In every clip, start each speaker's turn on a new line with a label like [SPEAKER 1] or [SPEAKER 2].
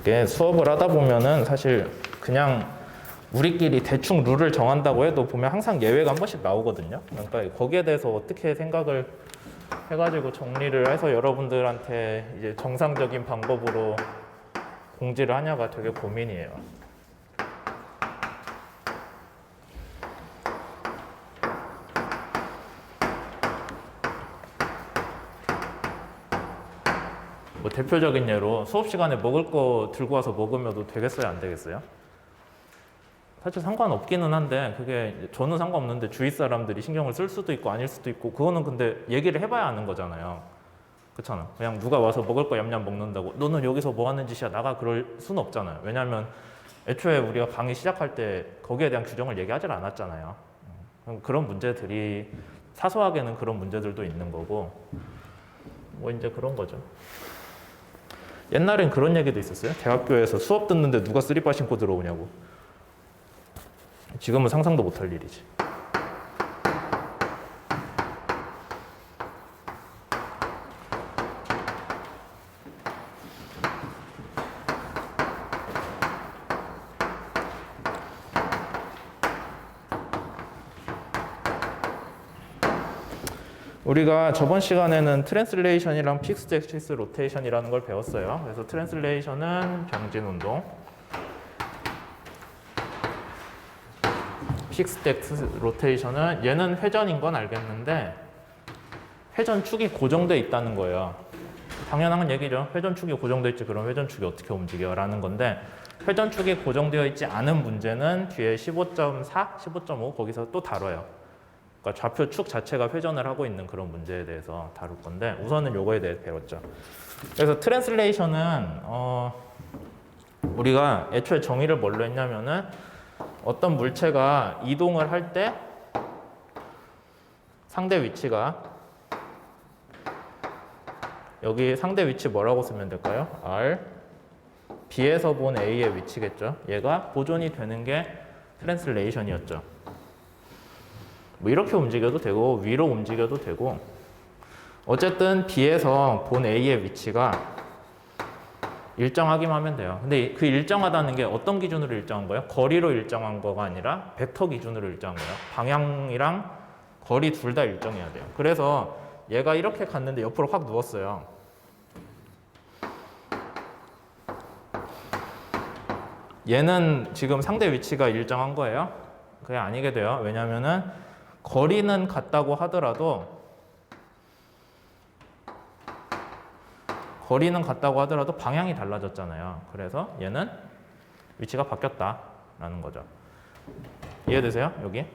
[SPEAKER 1] 이게 수업을 하다 보면은 사실 그냥 우리끼리 대충 룰을 정한다고 해도 보면 항상 예외가 한 번씩 나오거든요. 그러니까 거기에 대해서 어떻게 생각을 해가지고 정리를 해서 여러분들한테 이제 정상적인 방법으로 공지를 하냐가 되게 고민이에요. 뭐 대표적인 예로 수업 시간에 먹을 거 들고 와서 먹으면 되겠어요, 안 되겠어요? 사실 상관없기는 한데 그게 저는 상관없는데 주위 사람들이 신경을 쓸 수도 있고 아닐 수도 있고 그거는 근데 얘기를 해봐야 아는 거잖아요. 그렇잖아. 그냥 누가 와서 먹을 거 얌얌 먹는다고 너는 여기서 뭐 하는 짓이야 나가 그럴 수는 없잖아요. 왜냐하면 애초에 우리가 강의 시작할 때 거기에 대한 규정을 얘기하지 않았잖아요. 그런 문제들이 사소하게는 그런 문제들도 있는 거고 뭐 이제 그런 거죠. 옛날엔 그런 얘기도 있었어요. 대학교에서 수업 듣는데 누가 쓰리빠 신고 들어오냐고. 지금은 상상도 못할 일이지. 우리가 저번 시간에는 트랜슬레이션이랑 픽스드 액시스 로테이션이라는 걸 배웠어요. 그래서 트랜슬레이션은 병진 운동, 픽스드 액시스 로테이션은 얘는 회전인 건 알겠는데 회전축이 고정돼 있다는 거예요. 당연한 얘기죠. 회전축이 고정돼 있지 그럼 회전축이 어떻게 움직여? 라는 건데 회전축이 고정되어 있지 않은 문제는 뒤에 15.4, 15.5 거기서 또 다뤄요. 그러니까 좌표 축 자체가 회전을 하고 있는 그런 문제에 대해서 다룰 건데 우선은 요거에 대해 배웠죠. 그래서 트랜슬레이션은 우리가 애초에 정의를 뭘로 했냐면은 어떤 물체가 이동을 할 때 상대 위치가 여기 상대 위치 뭐라고 쓰면 될까요? R B에서 본 A의 위치겠죠. 얘가 보존이 되는 게 트랜슬레이션이었죠. 뭐 이렇게 움직여도 되고 위로 움직여도 되고 어쨌든 B에서 본 A의 위치가 일정하기만 하면 돼요. 근데 그 일정하다는 게 어떤 기준으로 일정한 거예요? 거리로 일정한 거가 아니라 벡터 기준으로 일정한 거예요. 방향이랑 거리 둘 다 일정해야 돼요. 그래서 얘가 이렇게 갔는데 옆으로 확 누웠어요. 얘는 지금 상대 위치가 일정한 거예요? 그게 아니게 돼요. 왜냐면은 거리는 같다고 하더라도 방향이 달라졌잖아요. 그래서 얘는 위치가 바뀌었다라는 거죠. 이해되세요? 여기?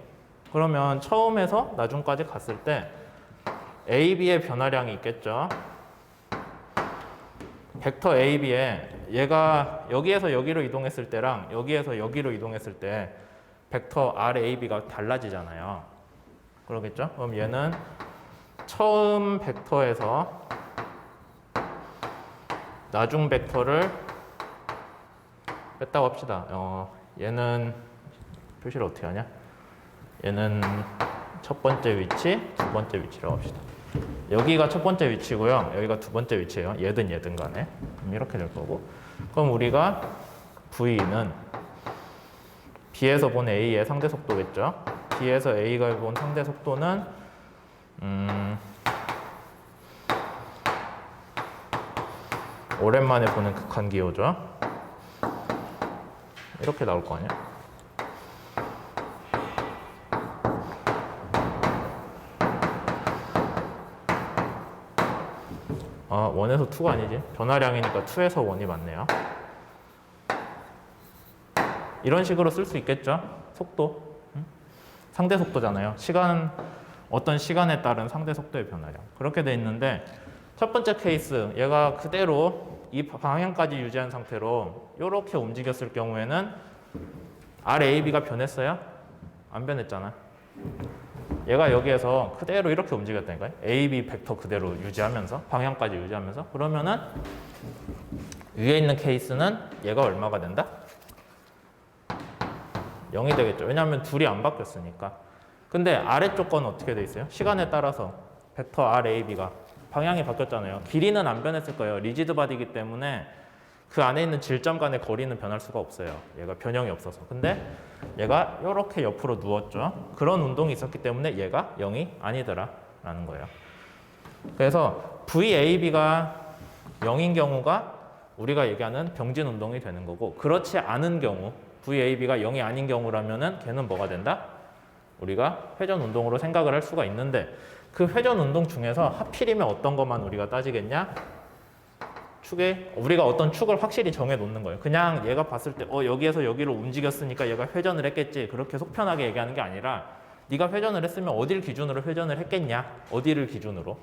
[SPEAKER 1] 그러면 처음에서 나중까지 갔을 때 A, B의 변화량이 있겠죠. 벡터 A, B에 얘가 여기에서 여기로 이동했을 때랑 여기에서 여기로 이동했을 때 벡터 R, A, B가 달라지잖아요. 그러겠죠? 그럼 얘는 처음 벡터에서 나중 벡터를 뺐다고 합시다. 얘는 표시를 어떻게 하냐? 얘는 첫 번째 위치, 두 번째 위치라고 합시다. 여기가 첫 번째 위치고요. 여기가 두 번째 위치예요. 얘든 간에. 그럼 이렇게 될 거고. 그럼 우리가 V는 B에서 본 A의 상대 속도겠죠. B에서 A가 본 상대 속도는 오랜만에 보는 극한 기호죠. 이렇게 나올 거 아니야? 아, 1에서 2가 아니지. 변화량이니까 2에서 1이 맞네요. 이런 식으로 쓸 수 있겠죠? 속도. 상대 속도잖아요. 어떤 시간에 따른 상대 속도의 변화량. 그렇게 돼 있는데 첫 번째 케이스 얘가 그대로 이 방향까지 유지한 상태로 이렇게 움직였을 경우에는 RAB가 변했어요? 안 변했잖아. 얘가 여기에서 그대로 이렇게 움직였다니까요. AB 벡터 그대로 유지하면서 방향까지 유지하면서 그러면은 위에 있는 케이스는 얘가 얼마가 된다? 0이 되겠죠. 왜냐하면 둘이 안 바뀌었으니까. 근데 아래쪽 건 어떻게 돼 있어요? 시간에 따라서 벡터 RAB가 방향이 바뀌었잖아요. 길이는 안 변했을 거예요. 리지드 바디이기 때문에 그 안에 있는 질점 간의 거리는 변할 수가 없어요. 얘가 변형이 없어서. 근데 얘가 이렇게 옆으로 누웠죠. 그런 운동이 있었기 때문에 얘가 0이 아니더라 라는 거예요. 그래서 VAB가 0인 경우가 우리가 얘기하는 병진 운동이 되는 거고, 그렇지 않은 경우, VAB가 0이 아닌 경우라면은 걔는 뭐가 된다? 우리가 회전 운동으로 생각을 할 수가 있는데, 그 회전 운동 중에서 하필이면 어떤 것만 우리가 따지겠냐? 축에 우리가 어떤 축을 확실히 정해 놓는 거예요. 그냥 얘가 봤을 때 여기에서 여기로 움직였으니까 얘가 회전을 했겠지, 그렇게 속편하게 얘기하는 게 아니라, 네가 회전을 했으면 어디를 기준으로 회전을 했겠냐? 어디를 기준으로?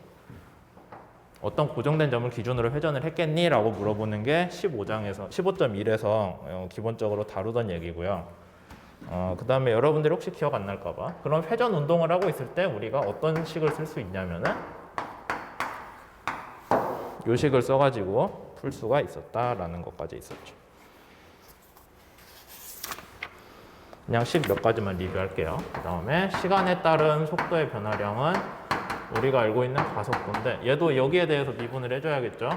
[SPEAKER 1] 어떤 고정된 점을 기준으로 회전을 했겠니? 라고 물어보는 게 15장에서 15.1에서 기본적으로 다루던 얘기고요. 그 다음에 여러분들이 혹시 기억 안 날까 봐, 그런 회전 운동을 하고 있을 때 우리가 어떤 식을 쓸 수 있냐면은 요 식을 써가지고 풀 수가 있었다라는 것까지 있었죠. 그냥 식 몇 가지만 리뷰할게요. 그 다음에 시간에 따른 속도의 변화량은 우리가 알고 있는 가속도인데, 얘도 여기에 대해서 미분을 해줘야겠죠.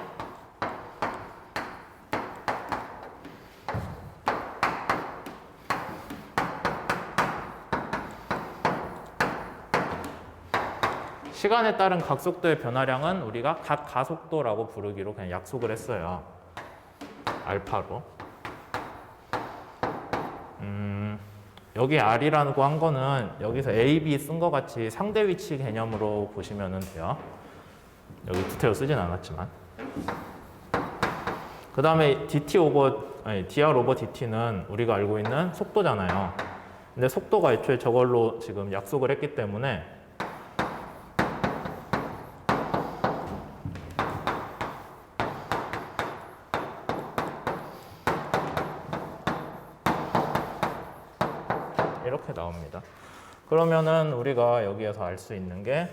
[SPEAKER 1] 시간에 따른 각속도의 변화량은 우리가 각 가속도라고 부르기로 그냥 약속을 했어요. 알파로. 여기 R이라고 한 거는 여기서 A, B 쓴 것 같이 상대 위치 개념으로 보시면 돼요. 여기 디테일 쓰진 않았지만. 그 다음에 dr 오버 dt는 우리가 알고 있는 속도잖아요. 근데 속도가 애초에 저걸로 지금 약속을 했기 때문에 이렇게 나옵니다. 그러면은 우리가 여기에서 알 수 있는 게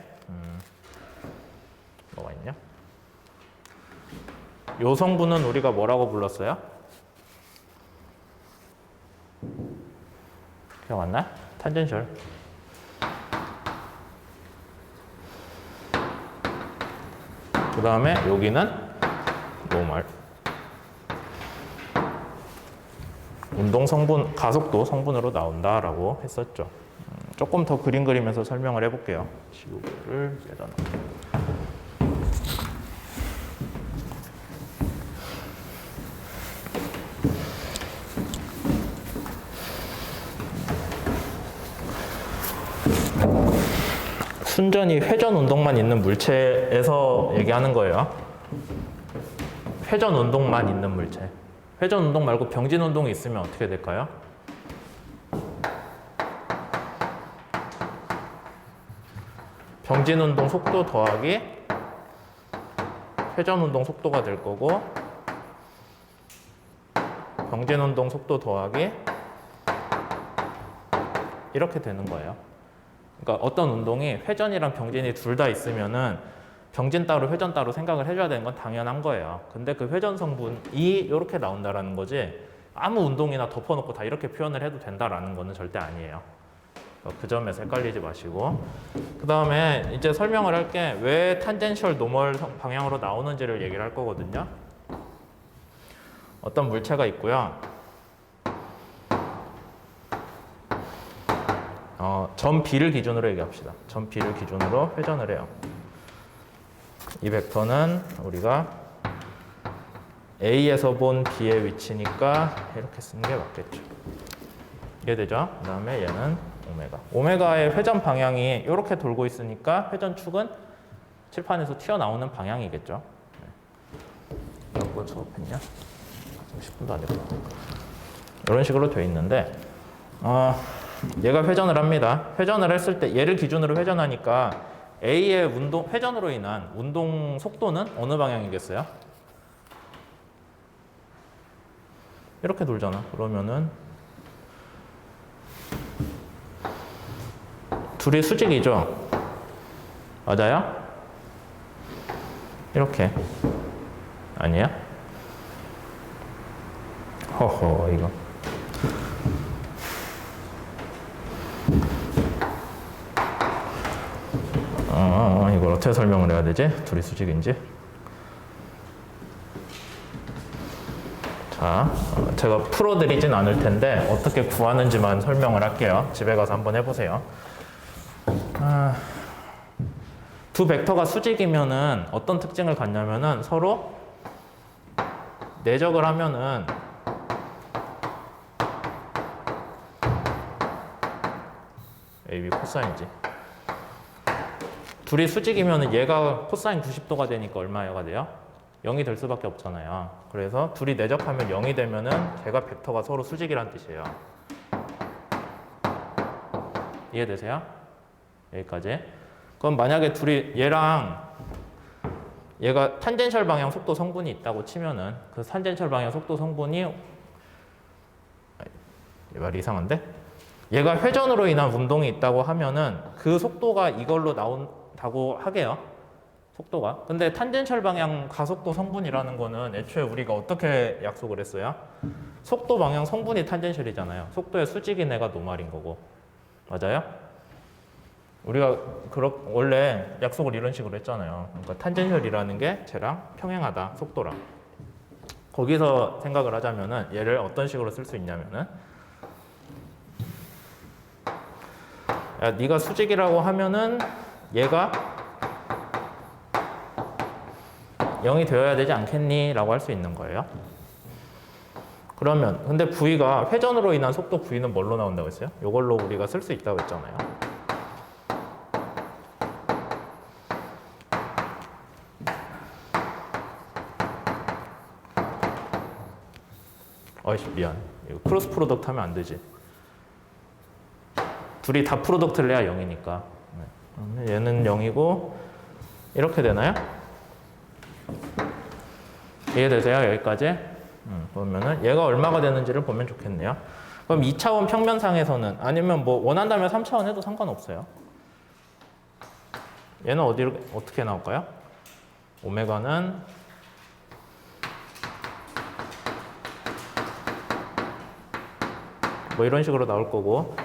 [SPEAKER 1] 뭐가 있냐? 요 성분은 우리가 뭐라고 불렀어요? 기억 안 나? 탄젠셜. 그 다음에 여기는 노멀. 운동 성분, 가속도 성분으로 나온다라고 했었죠. 조금 더 그림 그리면서 설명을 해볼게요. 지우개를 여기다 놓을게요. 순전히 회전 운동만 있는 물체에서 얘기하는 거예요. 회전 운동만 있는 물체. 회전 운동 말고 병진 운동이 있으면 어떻게 될까요? 병진 운동 속도 더하기 회전 운동 속도가 될 거고, 병진 운동 속도 더하기 이렇게 되는 거예요. 그러니까 어떤 운동이 회전이랑 병진이 둘 다 있으면은 병진 따로 회전 따로 생각을 해줘야 되는 건 당연한 거예요. 근데 그 회전 성분이 이렇게 나온다라는 거지, 아무 운동이나 덮어놓고 다 이렇게 표현을 해도 된다라는 거는 절대 아니에요. 그 점에서 헷갈리지 마시고, 그 다음에 이제 설명을 할 게 왜 탄젠셜 노멀 방향으로 나오는지를 얘기를 할 거거든요. 어떤 물체가 있고요. 점 B를 기준으로 얘기합시다. 점 B를 기준으로 회전을 해요. 이 벡터는 우리가 A에서 본 B의 위치니까 이렇게 쓰는 게 맞겠죠. 이해되죠? 그 다음에 얘는 오메가. 오메가의 회전 방향이 이렇게 돌고 있으니까 회전축은 칠판에서 튀어나오는 방향이겠죠. 몇 번 수업했냐? 10분도 안 됐구나. 이런 식으로 돼 있는데, 얘가 회전을 합니다. 회전을 했을 때 얘를 기준으로 회전하니까 A의 회전으로 인한 운동 속도는 어느 방향이겠어요? 이렇게 돌잖아. 그러면은 둘이 수직이죠? 맞아요? 이렇게. 아니야? 허허, 이거. 이걸 어떻게 설명을 해야 되지? 둘이 수직인지. 자, 제가 풀어드리진 않을 텐데 어떻게 구하는지만 설명을 할게요. 집에 가서 한번 해보세요. 두 벡터가 수직이면은 어떤 특징을 갖냐면은 서로 내적을 하면은 AB 코사인이지. 둘이 수직이면은 얘가 코사인 90도가 되니까 얼마가 돼요? 0이 될 수밖에 없잖아요. 그래서 둘이 내적하면 0이 되면은 걔가 벡터가 서로 수직이란 뜻이에요. 이해되세요? 여기까지. 그럼 만약에 둘이 얘랑 얘가 탄젠셜 방향 속도 성분이 있다고 치면은 그 탄젠셜 방향 속도 성분이 말이 이상한데? 얘가 회전으로 인한 운동이 있다고 하면은 그 속도가 이걸로 나온다고 하게요. 속도가. 근데 탄젠셜 방향 가속도 성분이라는 거는 애초에 우리가 어떻게 약속을 했어요? 속도 방향 성분이 탄젠셜이잖아요. 속도의 수직인 애가 노말인 거고. 맞아요? 우리가 원래 약속을 이런 식으로 했잖아요. 그러니까 탄젠셜이라는 게 쟤랑 평행하다, 속도랑. 거기서 생각을 하자면은 얘를 어떤 식으로 쓸 수 있냐면은 야, 네가 수직이라고 하면은 얘가 0이 되어야 되지 않겠니? 라고 할 수 있는 거예요. 그러면 근데 V가 회전으로 인한 속도 V는 뭘로 나온다고 했어요? 이걸로 우리가 쓸 수 있다고 했잖아요. 어이씨 미안. 이거 크로스 프로덕트 하면 안 되지. 둘이 다 프로덕트를 해야 0이니까. 얘는 0이고 이렇게 되나요? 이해되세요? 여기까지? 보면은 얘가 얼마가 되는지를 보면 좋겠네요. 그럼 2차원 평면상에서는 아니면 뭐 원한다면 3차원 해도 상관없어요. 얘는 어떻게 나올까요? 오메가는 뭐 이런 식으로 나올 거고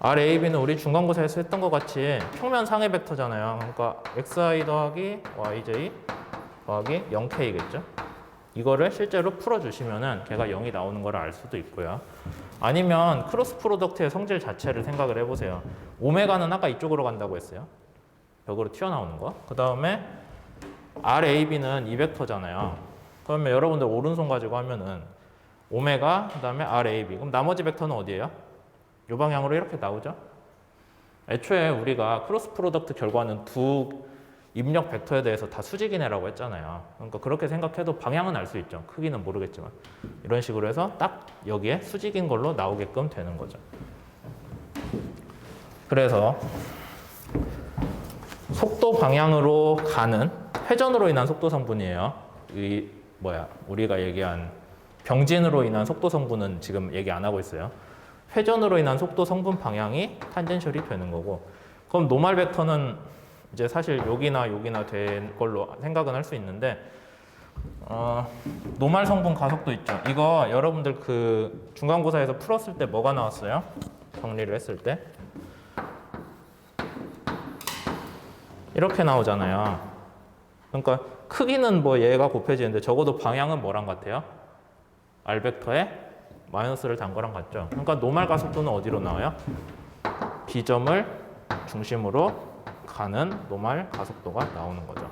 [SPEAKER 1] RAB는 우리 중간고사에서 했던 것 같이 평면 상의 벡터잖아요. 그러니까 xi 더하기 yj 더하기 0k겠죠. 이거를 실제로 풀어주시면은 걔가 0이 나오는 걸 알 수도 있고요. 아니면 크로스 프로덕트의 성질 자체를 생각을 해보세요. 오메가는 아까 이쪽으로 간다고 했어요. 벽으로 튀어나오는 거. 그 다음에 RAB는 이 벡터잖아요. 그러면 여러분들 오른손 가지고 하면은 오메가, 그 다음에 RAB. 그럼 나머지 벡터는 어디예요? 이 방향으로 이렇게 나오죠? 애초에 우리가 크로스 프로덕트 결과는 두 입력 벡터에 대해서 다 수직이네라고 했잖아요. 그러니까 그렇게 생각해도 방향은 알 수 있죠. 크기는 모르겠지만. 이런 식으로 해서 딱 여기에 수직인 걸로 나오게끔 되는 거죠. 그래서 속도 방향으로 가는 회전으로 인한 속도 성분이에요. 우리가 얘기한 병진으로 인한 속도 성분은 지금 얘기 안 하고 있어요. 회전으로 인한 속도 성분 방향이 탄젠셜이 되는 거고, 그럼 노말 벡터는 이제 사실 여기나 된 걸로 생각은 할 수 있는데, 노말 성분 가속도 있죠. 이거 여러분들 그 중간고사에서 풀었을 때 뭐가 나왔어요? 정리를 했을 때 이렇게 나오잖아요. 그러니까 크기는 뭐 얘가 곱해지는데 적어도 방향은 뭐랑 같아요? R 벡터에 마이너스를 단 거랑 같죠. 그러니까 노말 가속도는 어디로 나와요? B점을 중심으로 가는 노말 가속도가 나오는 거죠.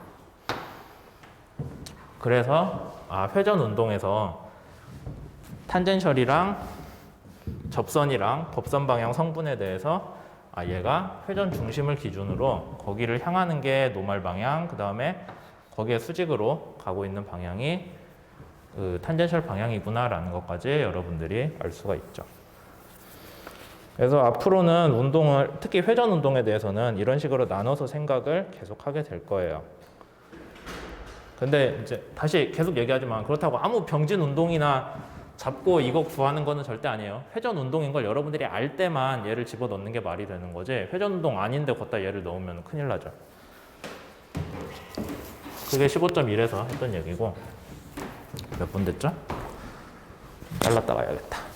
[SPEAKER 1] 그래서 회전 운동에서 탄젠셜이랑 접선이랑 법선 방향 성분에 대해서 얘가 회전 중심을 기준으로 거기를 향하는 게 노말 방향, 그 다음에 거기에 수직으로 가고 있는 방향이 그 탄젠셜 방향이구나라는 것까지 여러분들이 알 수가 있죠. 그래서 앞으로는 운동을, 특히 회전 운동에 대해서는 이런 식으로 나눠서 생각을 계속하게 될 거예요. 근데 이제 다시 계속 얘기하지만 그렇다고 아무 병진 운동이나 잡고 이거 구하는 거는 절대 아니에요. 회전 운동인 걸 여러분들이 알 때만 얘를 집어넣는 게 말이 되는 거지, 회전 운동 아닌데 걷다 얘를 넣으면 큰일 나죠. 그게 15.1에서 했던 얘기고, 몇 분 됐죠? 잘랐다 가야겠다.